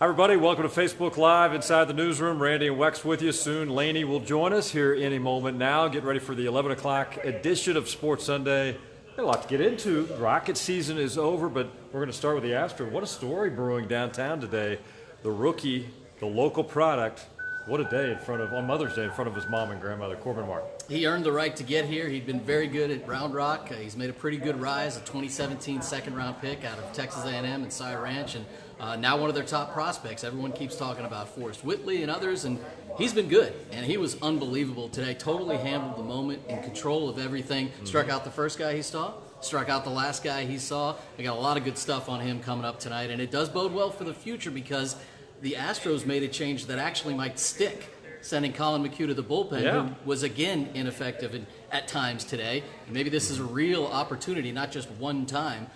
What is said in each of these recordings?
Hi, everybody. Welcome to Facebook Live Inside the Newsroom. Randy and Wex with you soon. Laney will join us here any moment now. Get ready for the 11 o'clock edition of Sports Sunday. Got a lot to get into. Rocket season is over, but we're going to start with the Astros. What a story brewing downtown today. The rookie, the local product. What a day on Mother's Day in front of his mom and grandmother, Corbin Martin. He earned the right to get here. He'd been very good at Round Rock. He's made a pretty good rise, a 2017 second-round pick out of Texas A&M and Cy Ranch, and now one of their top prospects. Everyone keeps talking about Forrest Whitley and others, and he's been good. And he was unbelievable today. Totally handled the moment, in control of everything. Struck out the first guy he saw, struck out the last guy he saw. We got a lot of good stuff on him coming up tonight, and it does bode well for the future because the Astros made a change that actually might stick, sending Colin McHugh to the bullpen, who was again ineffective at times today. And maybe this is a real opportunity, not just one time,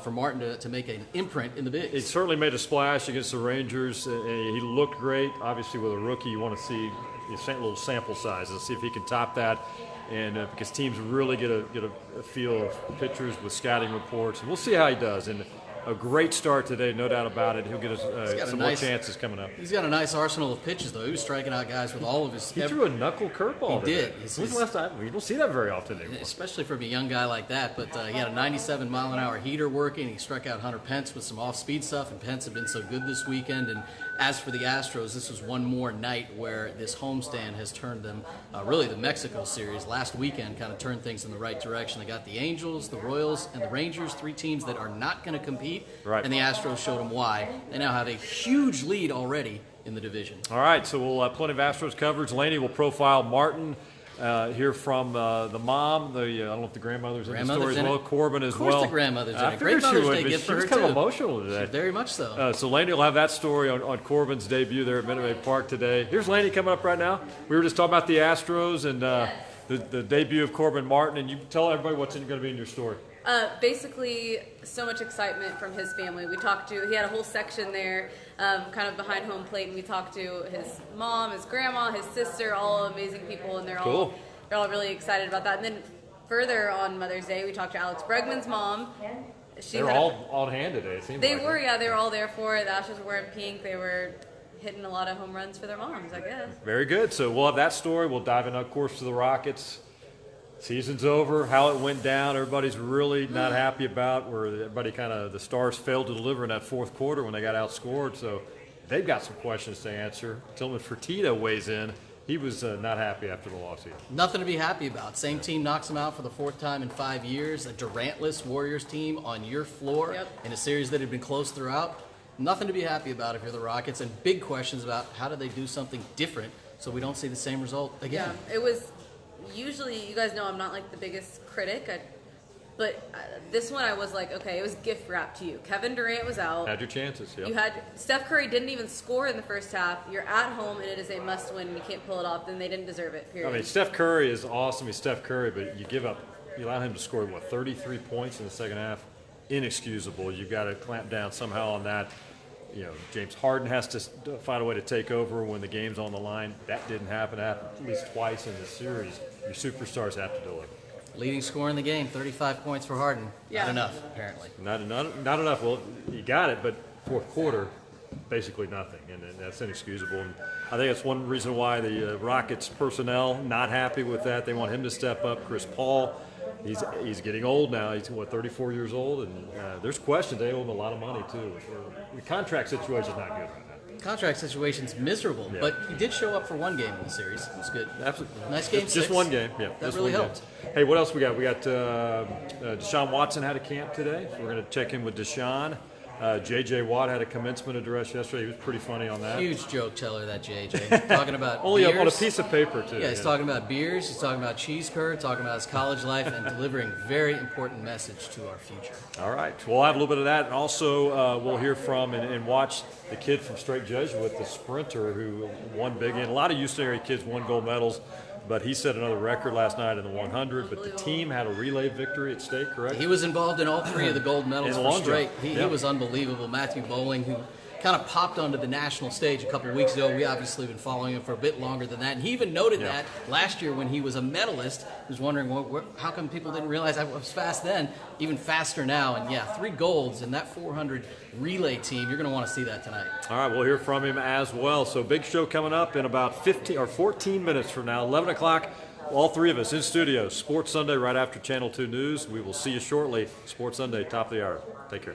for Martin to make an imprint in the bigs. He certainly made a splash against the Rangers. He looked great. Obviously, with a rookie, you want to see a little sample size and see if he can top that. And because teams really get a feel of pitchers with scouting reports, and we'll see how he does. And a great start today, no doubt about it. He'll get some more chances coming up. He's got a nice arsenal of pitches, though. He was striking out guys with all of his. He threw a knuckle curveball. He did. When's the last time? We don't see that very often anymore. Especially from a young guy like that. But he had a 97-mile-an-hour heater working. He struck out Hunter Pence with some off-speed stuff, and Pence had been so good this weekend. And as for the Astros, this was one more night where this homestand has turned them, really the Mexico series last weekend kind of turned things in the right direction. They got the Angels, the Royals, and the Rangers, three teams that are not going to compete. Right. And the Astros showed them why. They now have a huge lead already in the division. All right, so we'll plenty of Astros coverage. Laney will profile Martin. Hear from the mom, I don't know if the grandmother's in the story as well, Corbin as well. Of course the grandmother's in it. Great Mother's Day gift for her, too. She was kind of too. emotional today. Very much so. So Laney will have that story on Corbin's debut there at Minute Maid Park today. Here's Laney coming up right now. We were just talking about the Astros and the debut of Corbin Martin, and you tell everybody what's going to be in your story. Basically, so much excitement from his family. He had a whole section there, kind of behind home plate, and we talked to his mom, his grandma, his sister, all amazing people, and they're all really excited about that. And then further on Mother's Day, we talked to Alex Bregman's mom. They were all on hand today, it seemed like. They were all there for it. The Astros were wearing pink. They were hitting a lot of home runs for their moms, I guess. Very good. So we'll have that story. We'll dive in, of course, to the Rockets. Season's over, how it went down, everybody's really not happy about where everybody the stars failed to deliver in that fourth quarter when they got outscored. So they've got some questions to answer. Tillman Fertitta weighs in. He was not happy after the loss here. Nothing to be happy about. Same team knocks them out for the fourth time in 5 years. A Durantless Warriors team on your floor in a series that had been close throughout. Nothing to be happy about if you're the Rockets, and big questions about how do they do something different so we don't see the same result again. Yeah, it was. Usually, you guys know I'm not like the biggest critic, but this one I was like, okay, it was gift wrapped to you. Kevin Durant was out. Had your chances, yeah. You had Steph Curry didn't even score in the first half. You're at home and it is a must win. You can't pull it off. Then they didn't deserve it. Period. I mean, Steph Curry is awesome. He's Steph Curry, but you allow him to score 33 points in the second half. Inexcusable. You've got to clamp down somehow on that. James Harden has to find a way to take over when the game's on the line. That didn't happen. It happened at least twice in this series. Your superstars have to deliver. Leading scorer in the game, 35 points for Harden. Yeah. Not enough, apparently. Not enough. Well, you got it, but fourth quarter, basically nothing, and that's inexcusable. And I think that's one reason why the Rockets personnel not happy with that. They want him to step up. Chris Paul, he's getting old now. He's 34 years old, and there's questions. They owe him a lot of money too. The contract situation's not good right now. Contract situation's miserable, but he did show up for one game in the series. It was good. Absolutely. Nice game. Just one game. Yeah, that really helped. Hey, what else we got? We got Deshaun Watson had a camp today. So we're going to check in with Deshaun. J.J. Watt had a commencement address yesterday. He was pretty funny on that. Huge joke teller, that J.J. Talking about only beers. on a piece of paper, too. Yeah, he's talking about beers. He's talking about cheese curd, talking about his college life, and delivering very important message to our future. All right. We'll have a little bit of that. And also, we'll hear from and watch the kid from Straight Jesuit, the sprinter who won big. And a lot of Houston area kids won gold medals. But he set another record last night in the 100. But the team had a relay victory at stake, correct? He was involved in all three of the gold medals for straight. He was unbelievable. Matthew Bowling, who kind of popped onto the national stage a couple weeks ago. We obviously have been following him for a bit longer than that. And he even noted that last year when he was a medalist. He was wondering, how come people didn't realize I was fast then? Even faster now. And yeah, 3 golds in that 400 relay team. You're going to want to see that tonight. All right, we'll hear from him as well. So big show coming up in about 14 minutes from now, 11 o'clock. All 3 of us in studio. Sports Sunday right after Channel 2 News. We will see you shortly. Sports Sunday, top of the hour. Take care.